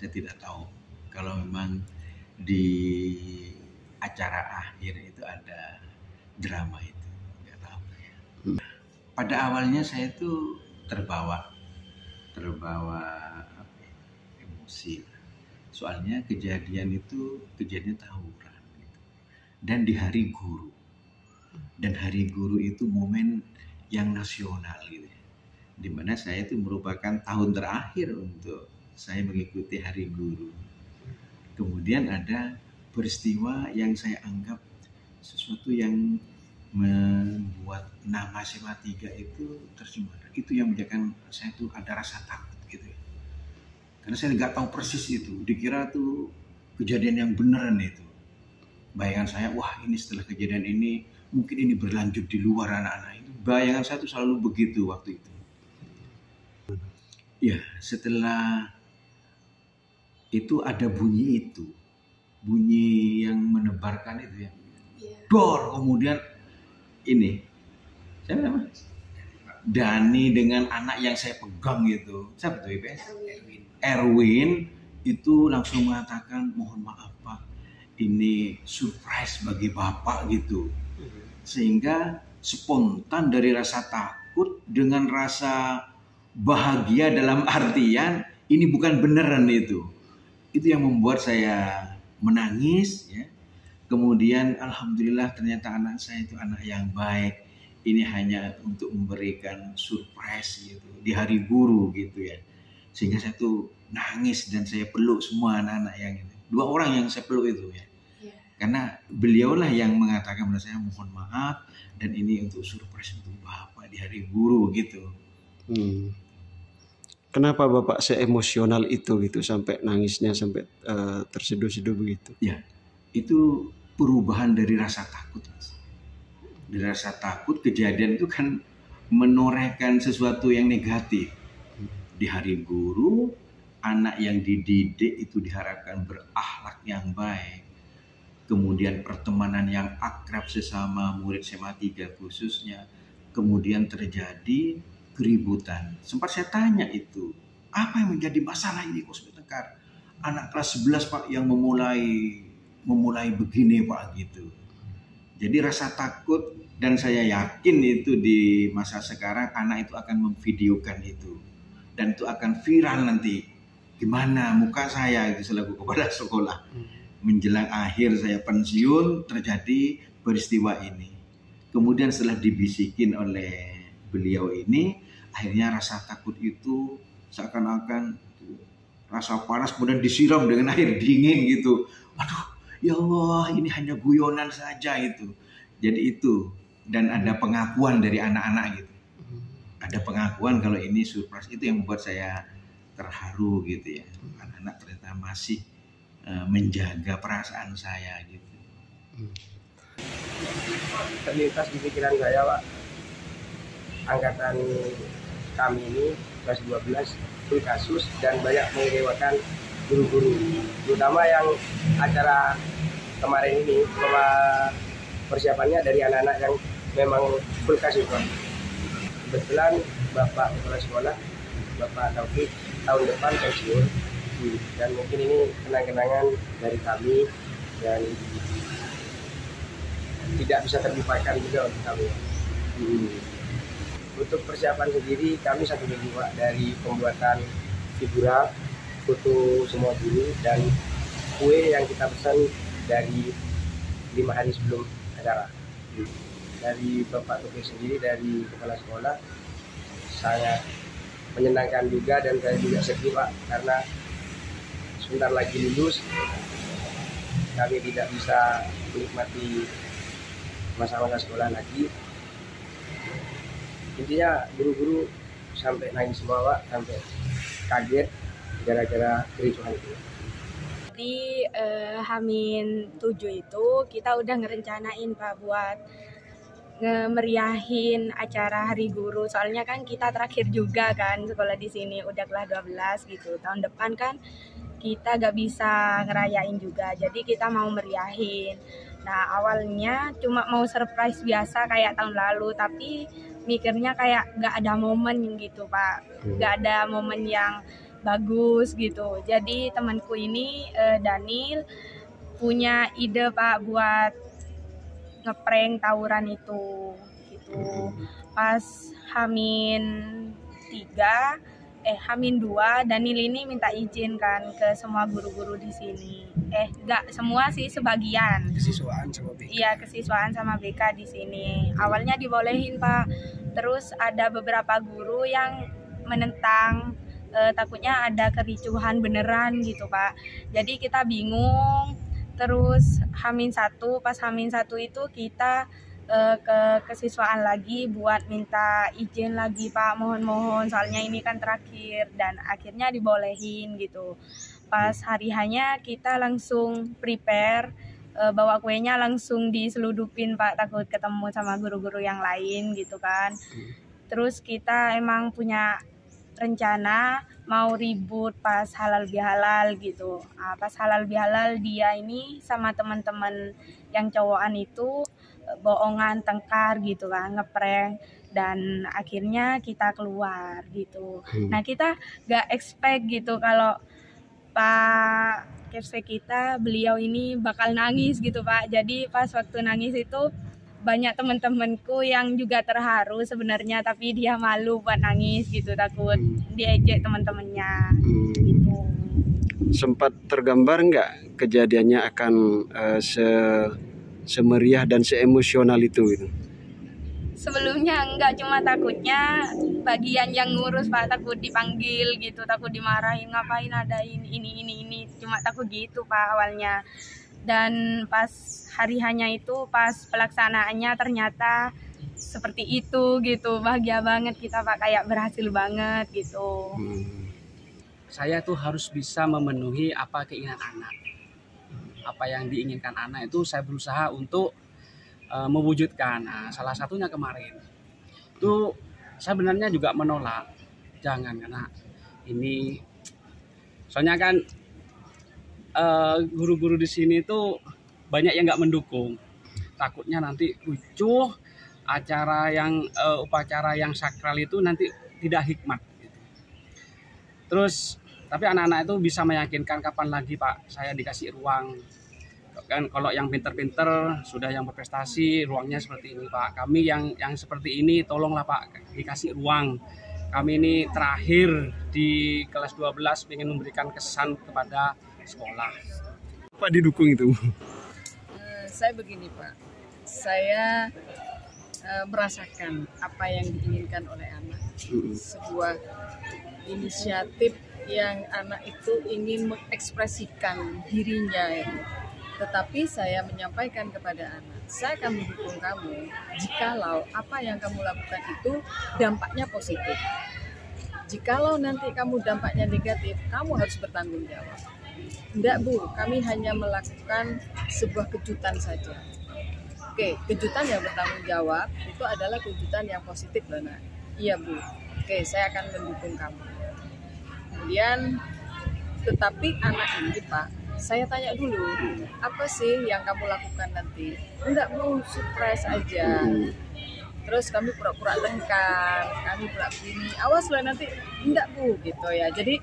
saya tidak tahu kalau memang di acara akhir itu ada drama itu, nggak tahu. Pada awalnya saya tuh terbawa apa ya, emosi. Soalnya kejadian tawuran gitu. Dan di hari guru. Dan hari guru itu momen yang nasional gitu. Dimana saya itu merupakan tahun terakhir untuk saya mengikuti hari guru. Kemudian ada peristiwa yang saya anggap sesuatu yang membuat nama SMA 3 itu tercemar. Itu yang menjadikan saya tuh ada rasa takut gitu. Karena saya nggak tahu persis itu. Dikira tuh kejadian yang beneran itu. Bayangan saya, wah ini setelah kejadian ini mungkin ini berlanjut di luar anak-anak itu. Bayangan saya tuh selalu begitu waktu itu. Ya, setelah itu ada bunyi yang menebarkan itu ya. Dor, kemudian ini, siapa namanya? Dani dengan anak yang saya pegang itu, siapa tuh IPS? Erwin itu langsung mengatakan, mohon maaf Pak, ini surprise bagi Bapak gitu. Sehingga spontan dari rasa takut dengan rasa bahagia dalam artian ini bukan beneran itu. Itu yang membuat saya menangis ya. Kemudian alhamdulillah ternyata anak saya itu anak yang baik. Ini hanya untuk memberikan surprise gitu di hari guru gitu ya. Sehingga saya tuh nangis dan saya peluk semua anak-anak yang itu. 2 orang yang saya peluk itu ya. Karena beliaulah yang mengatakan kepada saya mohon maaf dan ini untuk surprise untuk Bapak di hari guru gitu. Kenapa Bapak seemosional itu gitu sampai nangisnya sampai terseduh-seduh begitu? Ya, itu perubahan dari rasa takut. Dari rasa takut kejadian itu kan menorehkan sesuatu yang negatif. Di hari guru, anak yang dididik itu diharapkan berakhlak yang baik. Kemudian pertemanan yang akrab sesama murid SMA 3 khususnya. Kemudian terjadi keributan. Sempat saya tanya itu, apa yang menjadi masalah ini kok sebentar? Anak kelas 11 Pak yang memulai begini Pak gitu. Jadi rasa takut dan saya yakin itu di masa sekarang anak itu akan memvideokan itu. Dan itu akan viral nanti. Gimana muka saya itu selaku kepala sekolah. Menjelang akhir saya pensiun terjadi peristiwa ini. Kemudian setelah dibisikin oleh beliau ini, akhirnya rasa takut itu seakan-akan rasa panas kemudian disiram dengan air dingin gitu. Aduh, ya Allah ini hanya guyonan saja itu. Jadi itu, dan ada pengakuan dari anak-anak gitu. Ada pengakuan kalau ini surprise, itu yang membuat saya terharu gitu ya. Anak-anak ternyata masih menjaga perasaan saya gitu. Terlintas di pikiran saya Pak, angkatan kami ini kelas 12 full kasus dan banyak mengecewakan guru-guru, terutama yang acara kemarin ini bahwa persiapannya dari anak-anak yang memang full kasus Pak. Kebetulan Bapak kepala sekolah, Bapak Taufik tahun depan pensiun dan mungkin ini kenang-kenangan dari kami dan tidak bisa terlupakan juga untuk kami. Untuk persiapan sendiri kami 1 minggu Pak, dari pembuatan figura, foto semua guru dan kue yang kita pesan dari 5 hari sebelum acara. Dari Bapak Taufik sendiri, dari kepala sekolah, sangat menyenangkan juga dan saya juga sedih Pak karena sebentar lagi lulus, kami tidak bisa menikmati masa-masa sekolah lagi. Intinya guru-guru sampai nangis semua Pak, sampai kaget gara-gara kericuhan itu. Di H-7 itu kita udah ngerencanain Pak buat ngemeriahin acara Hari Guru. Soalnya kan kita terakhir juga kan sekolah di sini, udah kelas 12 gitu. Tahun depan kan kita gak bisa ngerayain juga, jadi kita mau meriahin. Nah awalnya cuma mau surprise biasa kayak tahun lalu, tapi mikirnya kayak gak ada momen gitu Pak. Gak ada momen yang bagus gitu. Jadi temanku ini Daniel punya ide Pak buat ngeprank tawuran itu gitu. Pas Hamin 2 Daniel ini minta izin kan ke semua guru-guru di sini. Enggak semua sih, sebagian. Kesiswaan sama BK. Iya, kesiswaan sama BK di sini. Awalnya dibolehin Pak. Terus ada beberapa guru yang menentang, takutnya ada kericuhan beneran gitu Pak. Jadi kita bingung. Terus pas Hamin 1 itu kita ke kesiswaan lagi buat minta izin lagi Pak, mohon soalnya ini kan terakhir, dan akhirnya dibolehin gitu. Pas hari hanya kita langsung prepare, bawa kuenya langsung diseludupin Pak, takut ketemu sama guru-guru yang lain gitu kan. Terus kita emang punya rencana mau ribut pas halal bihalal gitu. Pas halal bihalal dia ini sama teman-teman yang cowokan itu bohongan, tengkar gitu kan, ngeprank, dan akhirnya kita keluar gitu. Nah kita gak expect gitu kalau Pak Kepse kita, beliau ini bakal nangis gitu Pak. Jadi pas waktu nangis itu banyak teman-temanku yang juga terharu sebenarnya, tapi dia malu buat nangis gitu, takut diejek teman-temannya gitu. Sempat tergambar nggak kejadiannya akan semeriah dan seemosional itu gitu? Sebelumnya enggak, cuma takutnya bagian yang ngurus Pak, takut dipanggil gitu, takut dimarahin, ngapain ada ini, cuma takut gitu Pak awalnya. Dan pas hari hanya itu, pas pelaksanaannya ternyata seperti itu gitu, bahagia banget kita Pak, kayak berhasil banget gitu. Saya tuh harus bisa memenuhi apa keinginan anak, apa yang diinginkan anak itu saya berusaha untuk mewujudkan. Nah, salah satunya kemarin itu saya sebenarnya juga menolak, jangan, karena ini soalnya kan guru-guru di sini tuh banyak yang nggak mendukung, takutnya nanti ricuh acara yang upacara yang sakral itu nanti tidak hikmat gitu. Terus tapi anak-anak itu bisa meyakinkan, kapan lagi Pak saya dikasih ruang kan, kalau yang pinter-pinter sudah yang berprestasi ruangnya seperti ini Pak, kami yang seperti ini tolonglah Pak dikasih ruang, kami ini terakhir di kelas 12 ingin memberikan kesan kepada sekolah. Pak didukung itu? Saya begini Pak, saya merasakan apa yang diinginkan oleh anak, sebuah inisiatif yang anak itu ingin mengekspresikan dirinya itu. Tetapi saya menyampaikan kepada anak, saya akan mendukung kamu jikalau apa yang kamu lakukan itu dampaknya positif. Jikalau nanti kamu dampaknya negatif, kamu harus bertanggung jawab. Enggak Bu, kami hanya melakukan sebuah kejutan saja. Oke, kejutan yang bertanggung jawab itu adalah kejutan yang positif loh Nak. Iya Bu, oke saya akan mendukung kamu. Kemudian, tetapi anak ini Pak, saya tanya dulu, apa sih yang kamu lakukan nanti? Enggak Bu, surprise aja. Terus kami pura-pura lengkap, kami pura begini, awas lah nanti, enggak Bu, gitu ya. Jadi